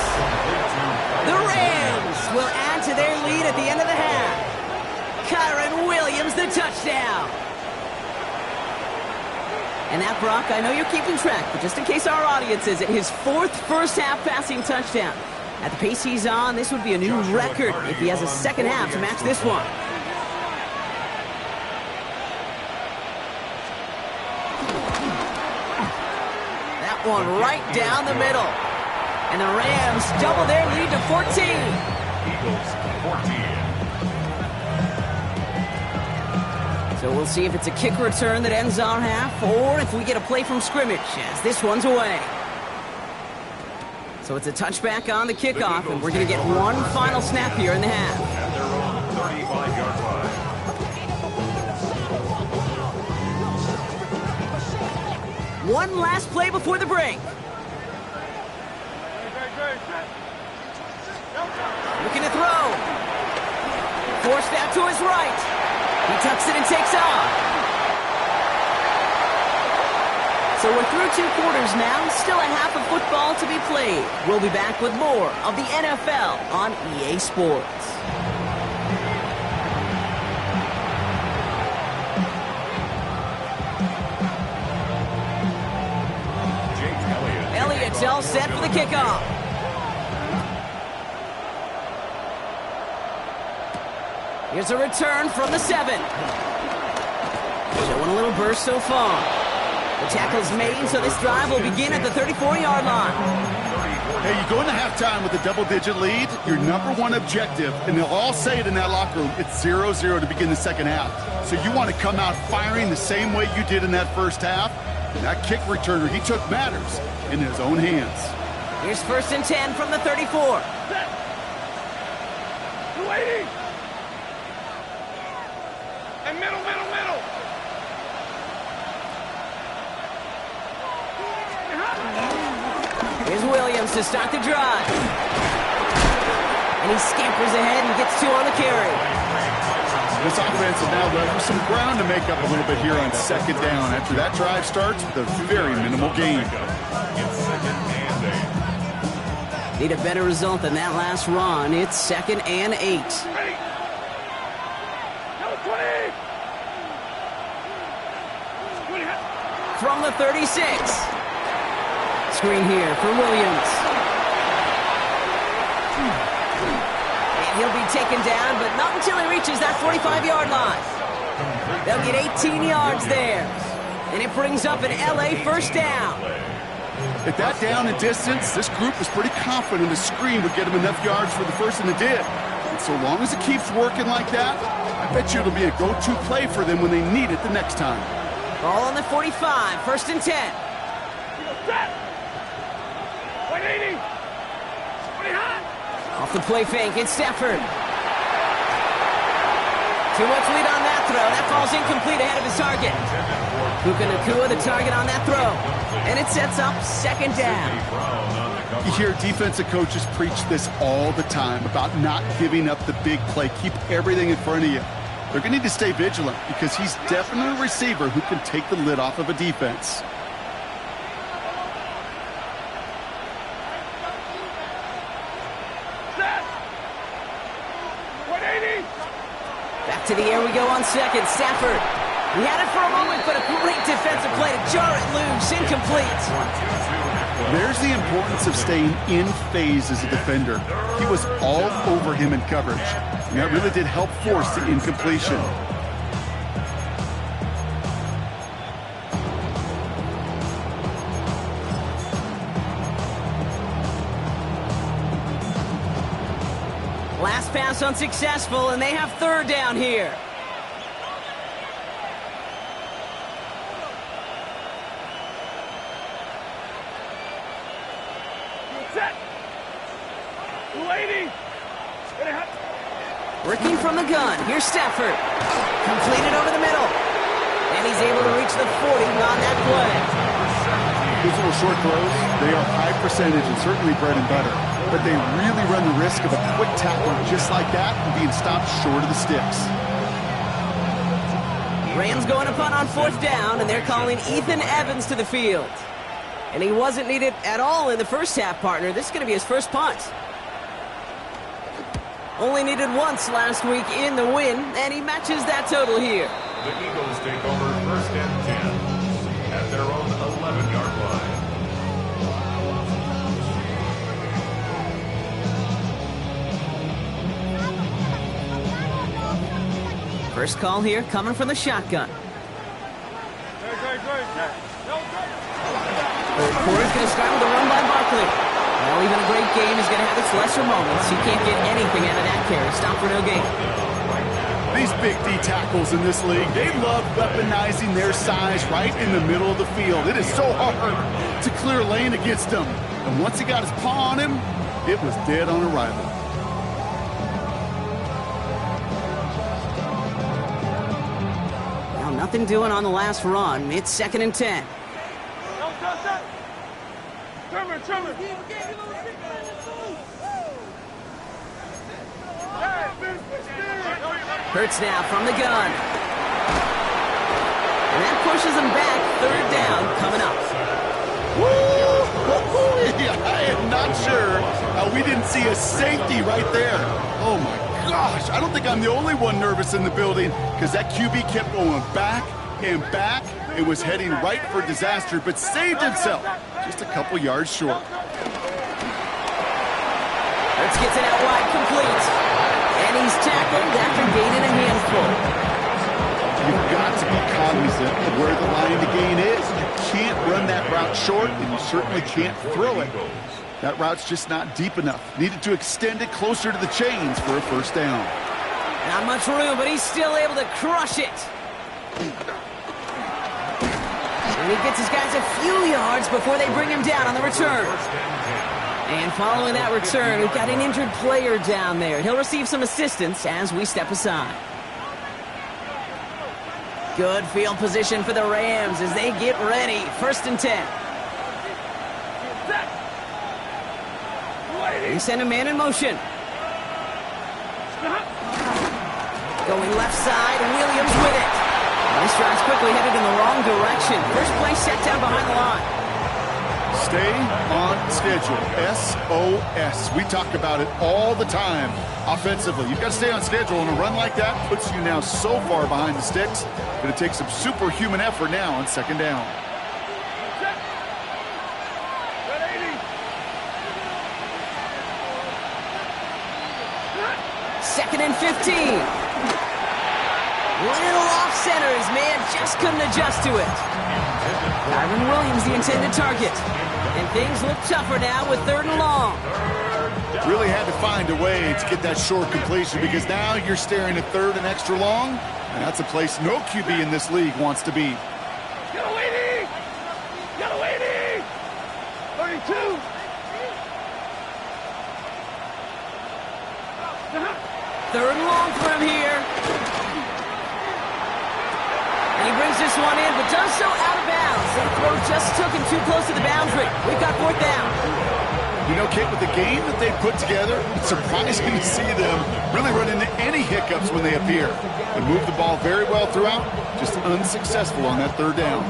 The Rams will add to their lead at the end of the half. Kyron Williams, the touchdown. And that, Brock, I know you're keeping track, but just in case our audience isn't, his 4th first-half passing touchdown. At the pace he's on, this would be a new record if he has a second half to match this one. That one right down the middle. And the Rams double their lead to 14. Eagles 14. So we'll see if it's a kick return that ends our half, or if we get a play from scrimmage, as this one's away. So it's a touchback on the kickoff, and we're going to get one final snap here in the half. At their own 35-yard line. One last play before the break. Looking to throw. Forced out to his right. He tucks it and takes off. So we're through 2 quarters now. Still a half of football to be played. We'll be back with more of the NFL on EA Sports. Elliott's all set for the kickoff. Here's a return from the 7. Showing a little burst so far. The tackle's made, so this drive will begin at the 34-yard line. Hey, you go into halftime with a double-digit lead, your number one objective, and they'll all say it in that locker room, it's 0-0 to begin the second half. So you want to come out firing the same way you did in that first half. And that kick returner he took matters in his own hands. Here's 1st and 10 from the 34. 280. And middle. Here's Williams to start the drive. And he scampers ahead and gets 2 on the carry. This offense is now left with some ground to make up a little bit here on 2nd down after that drive starts with a very minimal gain. Need a better result than that last run. It's 2nd and 8. From the 36. Screen here for Williams. And he'll be taken down, but not until he reaches that 45-yard line. They'll get 18 yards there. And it brings up an LA first down. At that down and distance, this group was pretty confident the screen would get them enough yards for the first, and it did. And so long as it keeps working like that, I bet you it'll be a go-to play for them when they need it the next time. Ball on the 45, 1st and 10. Off the play fake, it's Stafford. Too much lead on that throw. That ball's incomplete ahead of his target. Puka Nacua, the target on that throw. And it sets up 2nd down. You hear defensive coaches preach this all the time about not giving up the big play. Keep everything in front of you. They're going to need to stay vigilant because he's definitely a receiver who can take the lid off of a defense. Back to the air we go on 2nd. Stafford. He had it for a moment, but a great defensive play to jar it loose. Incomplete. There's the importance of staying in phase as a defender. He was all over him in coverage, and that really did help force the incompletion. Last pass unsuccessful, and they have 3rd down here. Working from the gun, here's Stafford. Completed over the middle. And he's able to reach the 40 on that play. Those little short throws, they are high percentage and certainly bread and butter. But they really run the risk of a quick tackle just like that and being stopped short of the sticks. Rams going to punt on 4th down, and they're calling Ethan Evans to the field. And he wasn't needed at all in the first half, partner. This is going to be his first punt. Only needed once last week in the win, and he matches that total here. The Eagles take over 1st and 10 at their own 11-yard line. First call here coming from the shotgun. Corey's going to start with a run by Barkley. Well, even a great game is going to have its lesser moments. He can't get anything out of that carry. Stop for no gain. These big D tackles in this league, they love weaponizing their size right in the middle of the field. It is so hard to clear lane against them. And once he got his paw on him, it was dead on arrival. Now, nothing doing on the last run. It's 2nd and 10. Hurts now from the gun. And that pushes him back. 3rd down coming up. I am not sure how we didn't see a safety right there. Oh my gosh, I don't think I'm the only one nervous in the building because that QB kept going back and back. It was heading right for disaster, but saved himself just a couple yards short. Let's get it out wide, complete. And he's tackled after gaining a handful. You've got to be cognizant of where the line to gain is. You can't run that route short, and you certainly can't throw it. That route's just not deep enough. Needed to extend it closer to the chains for a 1st down. Not much room, but he's still able to crush it. And he gets his guys a few yards before they bring him down on the return. And following that return, we've got an injured player down there. He'll receive some assistance as we step aside. Good field position for the Rams as they get ready. 1st and 10. They send a man in motion. Going left side, Williams with it. And this drive's quickly headed in the wrong direction. First play set down behind the line. Stay on schedule. SOS. We talk about it all the time offensively. You've got to stay on schedule, and a run like that puts you now so far behind the sticks that it takes some superhuman effort now on 2nd down. Second and 15. Little off center. His man just couldn't adjust to it. Kyron Williams, the intended target. And things look tougher now with 3rd and long. Really had to find a way to get that short completion because now you're staring at 3rd and extra long, and that's a place no QB in this league wants to be. Get away, D! Get away, D! 32! 3rd and long for him here. And he brings this one in, but does so out of bounds. That throw just took him too close to the boundary. We've got 4th down. You know, Kate, with the game that they put together, it's surprising to see them really run into any hiccups when they appear. They move the ball very well throughout, just unsuccessful on that 3rd down.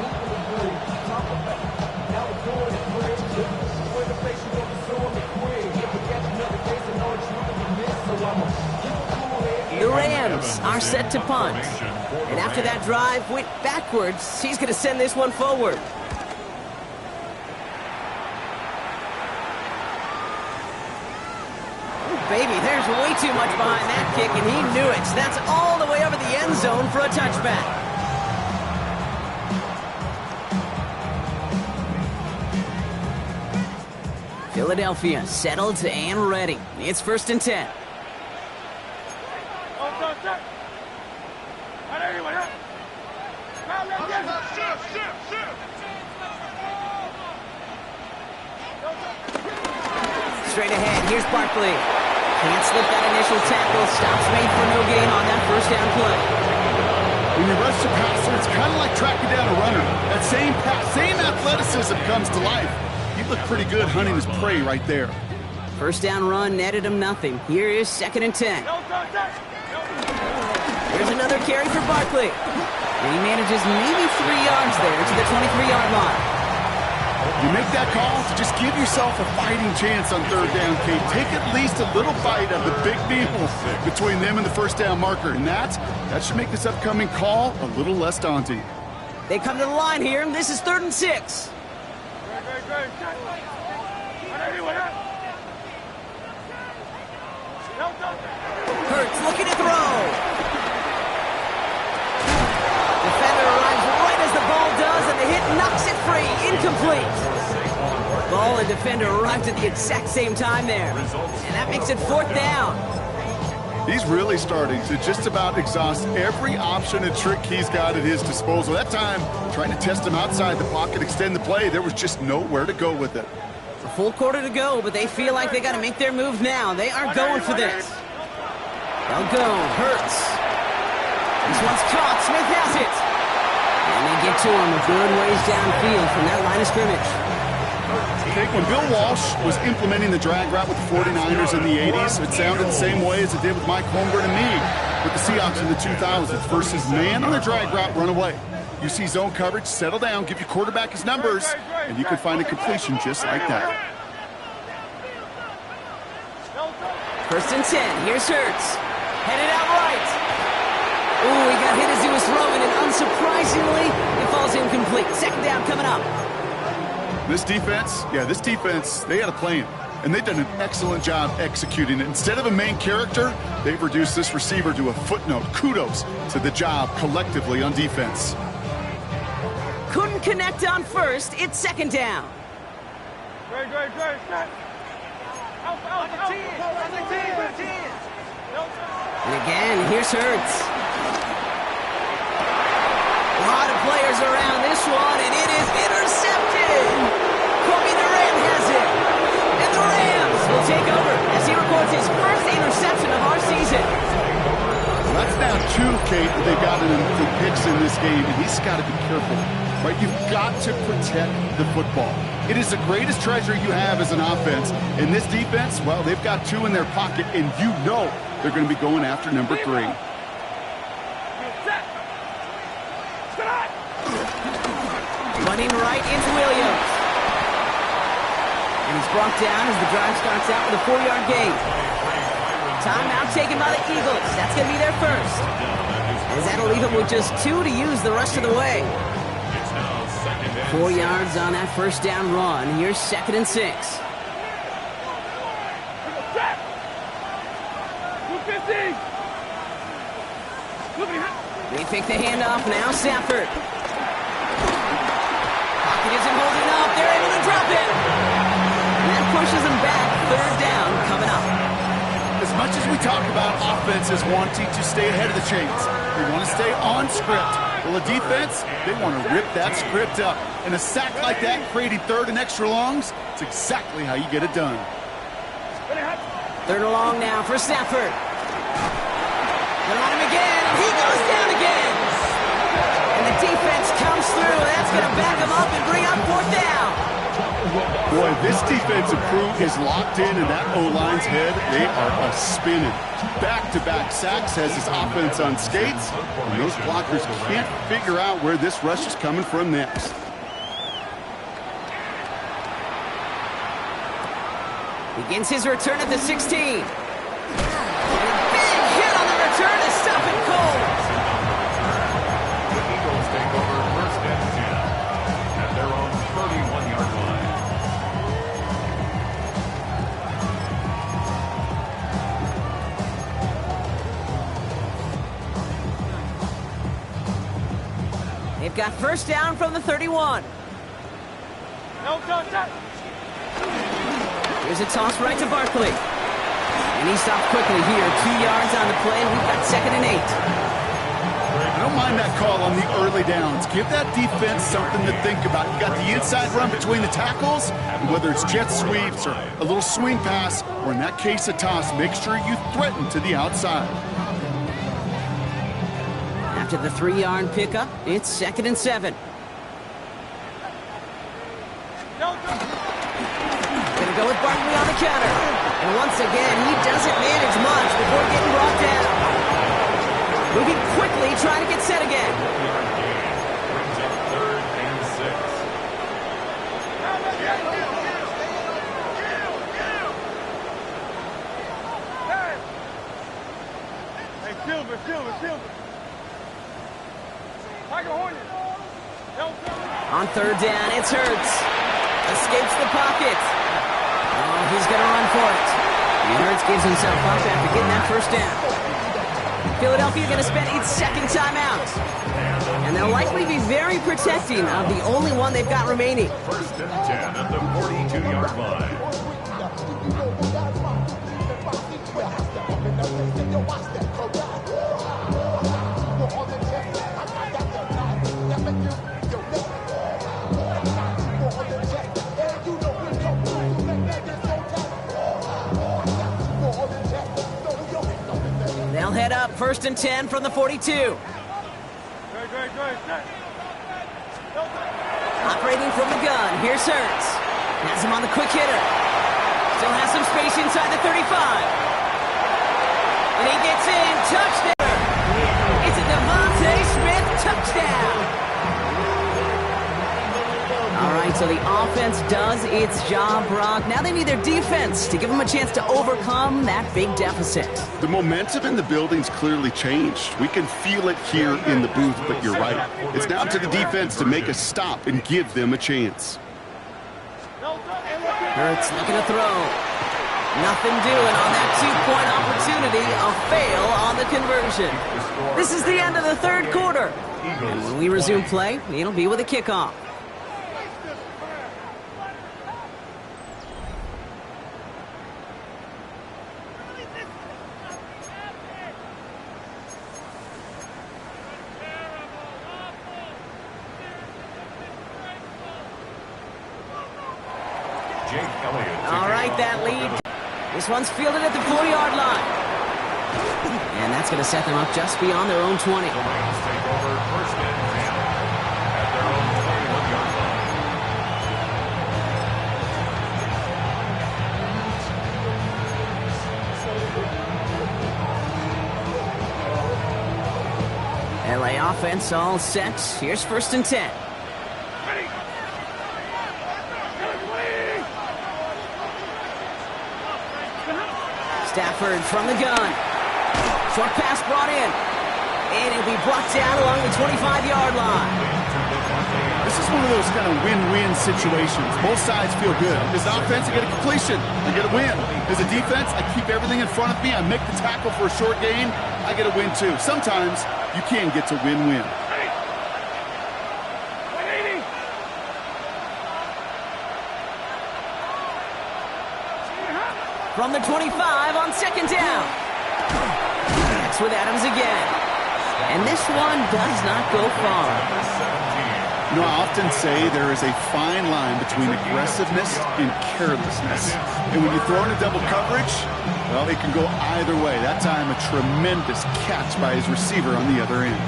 The Rams are set to punt. And after that drive went backwards, he's going to send this one forward. Baby, there's way too much behind that kick, and he knew it. That's all the way over the end zone for a touchback. Philadelphia settled and ready. It's 1st and 10. Straight ahead, here's Barkley. Can't slip that initial tackle. Stops made for no gain on that 1st down play. When you rush the passer, it's kind of like tracking down a runner. That same pass, same athleticism comes to life. He looked pretty good hunting his prey right there. 1st down run netted him nothing. Here is 2nd and 10. Here's another carry for Barkley. And he manages maybe 3 yards there to the 23-yard line. You make that call to just give yourself a fighting chance on 3rd down, Kate. Take at least a little bite of the big meal between them and the 1st down marker. And that should make this upcoming call a little less daunting. They come to the line here, and this is 3rd and 6. Hurts looking to throw. Defender arrives right as the ball does, and the hit knocks it free. Incomplete. Ball and defender arrived at the exact same time there. And that makes it 4th down. He's really starting to just about exhaust every option and trick he's got at his disposal. That time, trying to test him outside the pocket, extend the play, there was just nowhere to go with it. A full quarter to go, but they feel like they got to make their move now. They are going for this. They'll go. Hurts. This one's caught. Smith has it. And they get to him a good ways downfield from that line of scrimmage. When Bill Walsh was implementing the drag route with the 49ers in the 80s, it sounded the same way as it did with Mike Holmgren and me with the Seahawks in the 2000s versus man on a drag route, run away. You see zone coverage, settle down, give your quarterback his numbers, and you can find a completion just like that. 1st and 10. Here's Hurts. Headed out right. Ooh, he got hit as he was throwing, and unsurprisingly, it falls incomplete. 2nd down coming up. This defense, they had a plan, and they've done an excellent job executing it. Instead of a main character, they've reduced this receiver to a footnote. Kudos to the job collectively on defense. Couldn't connect on 1st. It's 2nd down. Great. And again, here's Hurts. A lot of players around this one, and it is intercepted. Kobe Durant has it. And the Rams will take over as he records his 1st interception of our season. That's now 2, Kate, that they've gotten in the picks in this game, and he's got to be careful, right? You've got to protect the football. It is the greatest treasure you have as an offense. And this defense, well, they've got 2 in their pocket, and you know they're going to be going after number 3. Running right into Williams. And he's brought down as the drive starts out with a 4-yard gain. Timeout taken by the Eagles. That's going to be their first. As that'll leave them with just 2 to use the rest of the way. 4 yards on that 1st down run. Here's 2nd and 6. They pick the handoff now. Stafford. Pocket isn't holding up. They're able to drop it. talk about offenses wanting to stay ahead of the chains. They want to stay on script. Well, a defense, they want to rip that script up. And a sack like that, creating third and extra longs, it's exactly how you get it done. Third and long now for Stafford. They're on him again, and he goes down again. And the defense comes through. That's going to back him up and bring up fourth down. Boy, this defensive crew is locked in that O-line's head. They are a-spinning. Back-to-back sacks has his offense on skates, and those blockers can't figure out where this rush is coming from next. Begins his return at the 16. And a big hit on the return to stop it cold. The Eagles take over first and 10 at their own 31-yard line. They've got first down from the 31. Here's a toss right to Barkley. And he stopped quickly here. 2 yards on the play. We've got second and 8. I don't mind that call on the early downs. Give that defense something to think about. You got the inside run between the tackles, and whether it's jet sweeps or a little swing pass, or in that case a toss, make sure you threaten to the outside. After the 3-yard pickup, it's second and 7. Gonna go with Barkley on the counter. And once again, he doesn't manage much before getting brought down. Moving quickly, trying to get set again. Brings up third and 6. Silver. On third down, it's Hurts. Escapes the pocket. Oh, he's going to run for it. And Hurts gives himself up after getting that first down. Philadelphia going to spend its second timeout. And they'll likely be very protecting of the only one they've got remaining. First and 10 at the 42-yard line. They'll head up first and 10 from the 42. Operating from the gun, here's Hurts. Has him on the quick hitter. Still has some space inside the 35. And he gets in, touchdown. It's a Devontae Smith touchdown. All right, so the offense does its job, Brock. Now they need their defense to give them a chance to overcome that big deficit. The momentum in the building's clearly changed. We can feel it here in the booth, but you're right. It's now to the defense to make a stop and give them a chance. Hurts looking to throw. Nothing doing on that two-point opportunity. A fail on the conversion. This is the end of the third quarter. And when we resume play, it'll be with a kickoff. All right, that lead. This one's fielded at the 4-yard line. And that's going to set them up just beyond their own 20. The Rams take over first and 10 at their own 21-yard line. LA offense all set. Here's first and 10. Stafford from the gun. Short pass brought in. And it'll be brought down along the 25-yard line. This is one of those kind of win-win situations. Both sides feel good. As an offense, I get a completion. I get a win. As a defense, I keep everything in front of me. I make the tackle for a short gain. I get a win, too. Sometimes you can get to win-win. From the 25 on second down. It's with Adams again. And this one does not go far. You know, I often say there is a fine line between aggressiveness and carelessness. And when you throw in a double coverage, well, it can go either way. That time, a tremendous catch by his receiver on the other end.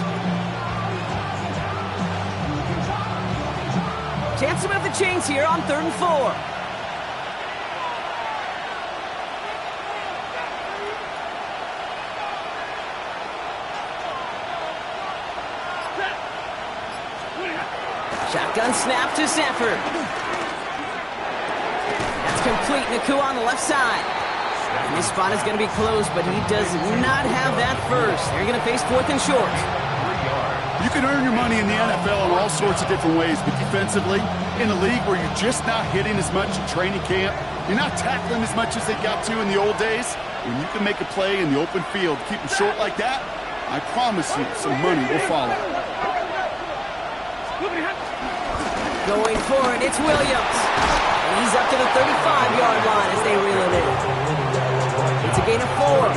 Chance to move the chains here on 3rd and 4. Shotgun snap to Sanford. That's complete. Nakua on the left side. And this spot is going to be close, but he does not have that first. They're going to face 4th and short. You can earn your money in the NFL in all sorts of different ways, but defensively, in a league where you're just not hitting as much in training camp, you're not tackling as much as they got to in the old days, when you can make a play in the open field, keep them short like that, I promise you some money will follow. Going for it, it's Williams. And he's up to the 35-yard line as they reel it in. It's a gain of 4.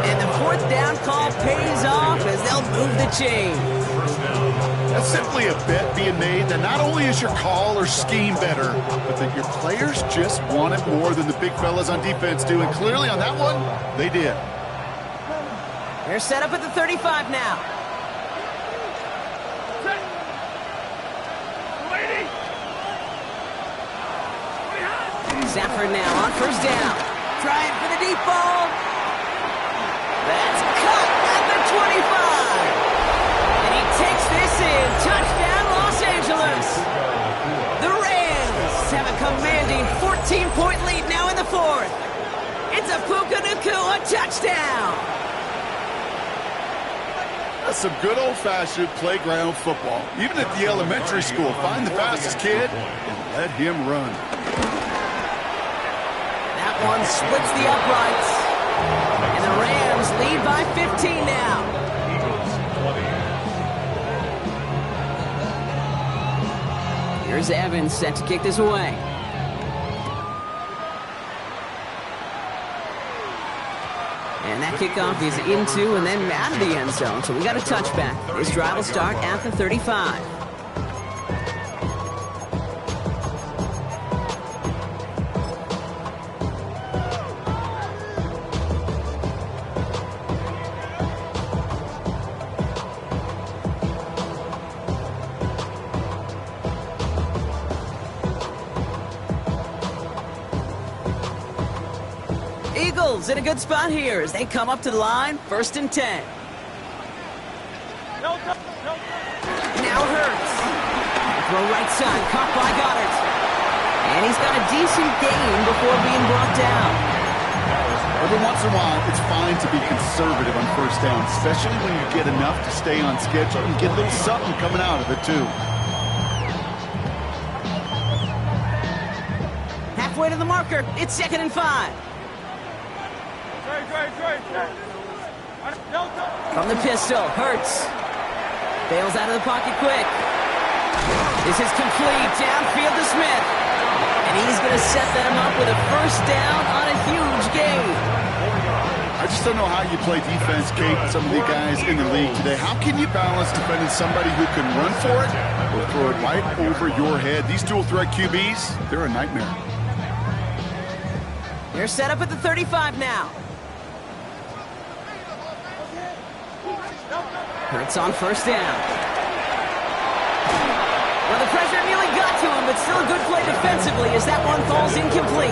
And the 4th down call pays off as they'll move the chain. That's simply a bet being made that not only is your call or scheme better, but that your players just want it more than the big fellas on defense do. And clearly on that one, they did. They're set up at the 35 now. Sanford now on 1st down. Trying for the deep ball. That's cut at the 25. And he takes this in. Touchdown, Los Angeles. The Rams have a commanding 14-point lead now in the 4th. It's a Puka Nakua touchdown. That's some good old-fashioned playground football. Even at the elementary school, find the fastest kid and let him run. One splits the uprights. And the Rams lead by 15 now. Here's Evans set to kick this away. And that kickoff is into and then out of the end zone. So we got a touchback. This drive will start at the 35. Eagles in a good spot here as they come up to the line, 1st and 10. Now Hurts. Throw right side, caught by Goddard. And he's got a decent gain before being brought down. Every once in a while, it's fine to be conservative on 1st down, especially when you get enough to stay on schedule and get a little something coming out of it, too. Halfway to the marker, it's 2nd and 5. From the pistol, Hurts. Bails out of the pocket quick. This is complete, downfield to Smith. And he's going to set them up with a 1st down on a huge gain. I just don't know how you play defense, Kate, some of the guys in the league today. How can you balance defending somebody who can run for it or throw it right over your head? These dual threat QBs, they're a nightmare. They're set up at the 35 now. Hurts on 1st down. Well, the pressure nearly got to him, but still a good play defensively as that one falls incomplete.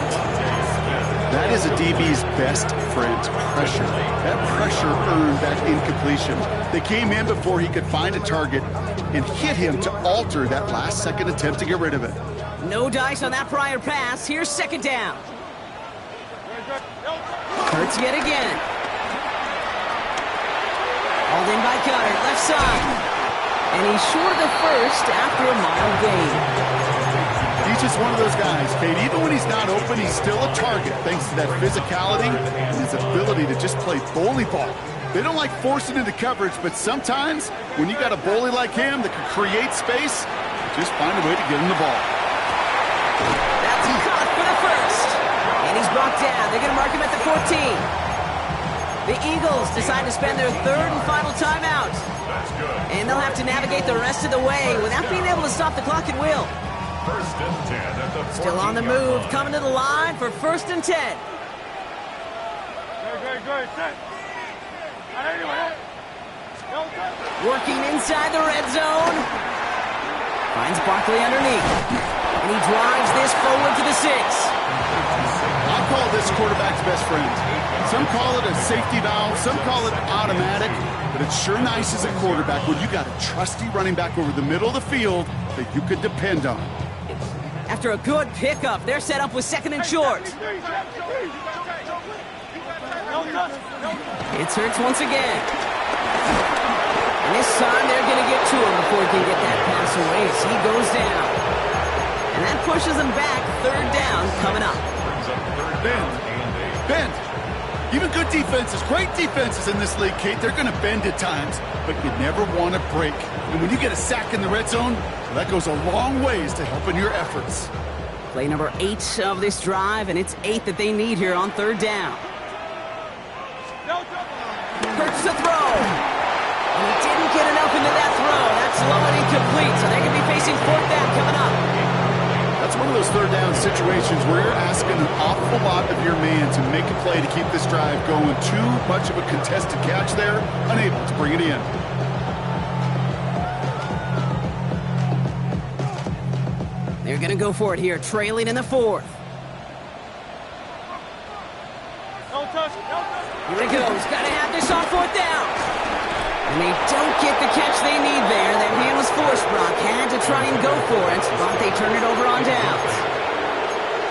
That is a DB's best friend, pressure. That pressure earned that incompletion. They came in before he could find a target and hit him to alter that last-second attempt to get rid of it. No dice on that prior pass. Here's 2nd down. Hurts yet again. Hauled in by Goddard, left side. And he's short of the 1st after a mild gain. He's just one of those guys, Kate. Even when he's not open, he's still a target thanks to that physicality and his ability to just play bully ball. They don't like forcing into coverage, but sometimes when you got a bully like him that can create space, just find a way to get him the ball. That's caught for the 1st. And he's brought down. They're going to mark him at the 14. The Eagles decide to spend their third and final timeout. That's good. And they'll have to navigate the rest of the way without being able to stop the clock at will. First and 10 at the Still on the 14-yard move, line. coming to the line for first and 10. Working inside the red zone. Finds Barkley underneath. And he drives this forward to the 6. I call this quarterback's best friend. Some call it a safety valve, some call it automatic, but it's sure nice as a quarterback when you got a trusty running back over the middle of the field that you could depend on. After a good pickup, they're set up with second and short. It's Hurts once again. And this time they're going to get to him before he can get that pass away as he goes down. And that pushes him back. Third down coming up. Brings up third down and 8. Bend. Even good defenses, great defenses in this league, Kate, they're going to bend at times, but you never want to break. And when you get a sack in the red zone, well, that goes a long ways to helping your efforts. Play number 8 of this drive, and it's 8 that they need here on third down. Hurts to throw. And he didn't get enough into that throw. That's low and incomplete, so they're going to be facing fourth down coming up. That's one of those third down situations where you're asking an awful lot of your man to make a play to keep this drive going. Too much of a contested catch there, unable to bring it in. They're going to go for it here, trailing in the 4th. Here it goes. Got to have this on fourth down. And they don't get the catch they need there. That man was forced, Brock. Had to try and go for it, but they turned it over on downs.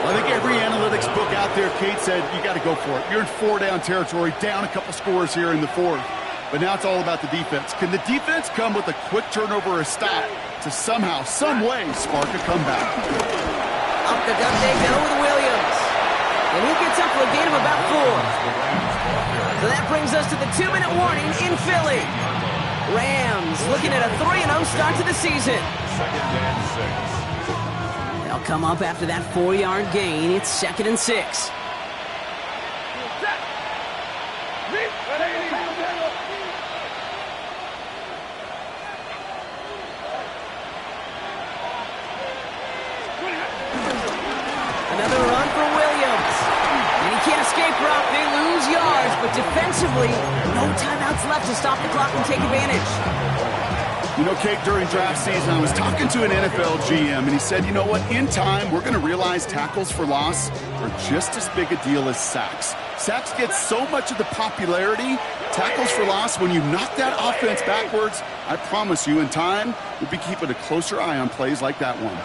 Well, I think every analytics book out there, Kate, said you got to go for it. You're in 4-down territory, down a couple scores here in the 4th. But now it's all about the defense. Can the defense come with a quick turnover or a stop to somehow, some way, spark a comeback? Up the gut they go with Williams. And he gets up for a gain of about 4. So that brings us to the 2-minute warning in Philly. Rams looking at a 3-0 start to the season. Second and 6. They'll come up after that 4-yard gain. It's second and 6. Another run for Williams. And he can't escape, Brock. They lose yards, but defensively, no timeouts left to stop the clock and take advantage. You know, Kate, during draft season, I was talking to an NFL GM, and he said, you know what, in time, we're going to realize tackles for loss are just as big a deal as sacks. Sacks get so much of the popularity. Tackles for loss, when you knock that offense backwards, I promise you, in time, we'll be keeping a closer eye on plays like that one.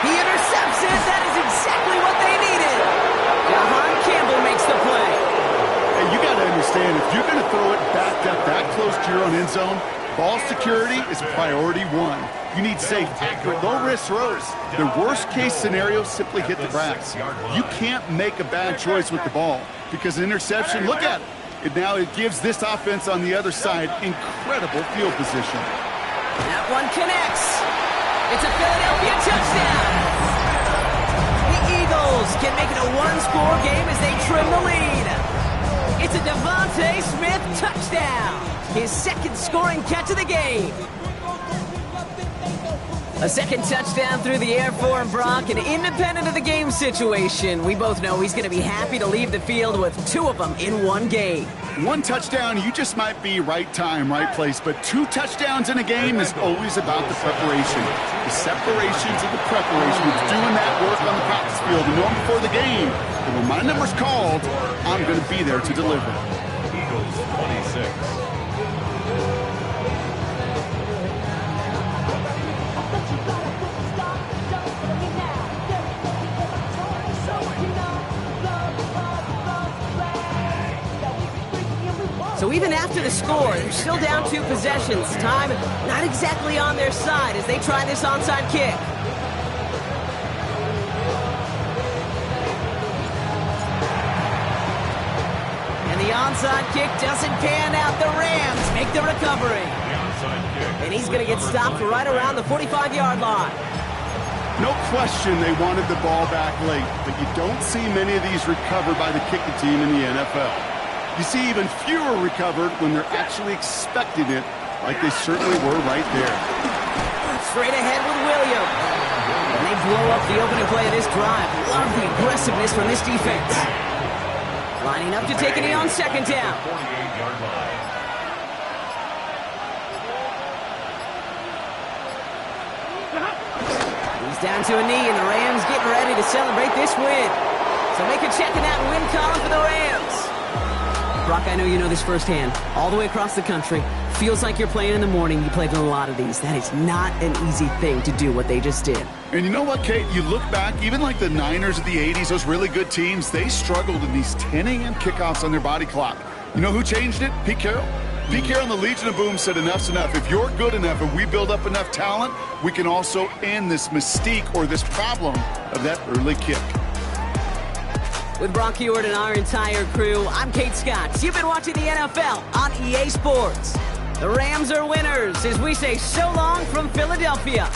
He intercepts it. That is exactly what they needed. Jahan Campbell makes the play. Hey, you got to understand, if you're going to throw it back up that close to your own end zone, ball security is priority 1. You need safe, accurate, low-risk throws. The worst-case scenario, simply hit the grass. You can't make a bad choice with the ball because an interception, look at it. It gives this offense on the other side incredible field position. That one connects. It's a Philadelphia touchdown. The Eagles can make it a one-score game as they trim the lead. It's a Devontae Smith touchdown. His second scoring catch of the game. A second touchdown through the air for him, Brock, and independent of the game situation, we both know he's going to be happy to leave the field with 2 of them in one game. 1 touchdown, you just might be right time, right place, but 2 touchdowns in a game is always about the preparation. The separations and the preparation of doing that work on the practice field and knowing before the game that when my number's called, I'm going to be there to deliver. Eagles 26. So even after the score, they're still down 2 possessions. Time not exactly on their side as they try this onside kick. And the onside onside kick doesn't pan out. The Rams make the recovery. And he's going to get stopped right around the 45-yard line. No question they wanted the ball back late, but you don't see many of these recovered by the kicking team in the NFL. You see even fewer recovered when they're actually expecting it, like they certainly were right there. Straight ahead with Williams. And they blow up the opening play of this drive. Love the aggressiveness from this defense. Lining up to take a knee on second down. He's down to a knee, and the Rams getting ready to celebrate this win. So make a check in that win column for the Rams. Brock, I know you know this firsthand. All the way across the country. Feels like you're playing in the morning. You played in a lot of these. That is not an easy thing to do what they just did. And you know what, Kate? You look back, even like the Niners of the 80s, those really good teams, they struggled in these 10 a.m. kickoffs on their body clock. You know who changed it? Pete Carroll. Pete Carroll and the Legion of Boom said enough's enough. If you're good enough and we build up enough talent, we can also end this mystique or this problem of that early kick. With Brock Heward and our entire crew, I'm Kate Scott. You've been watching the NFL on EA Sports. The Rams are winners as we say so long from Philadelphia.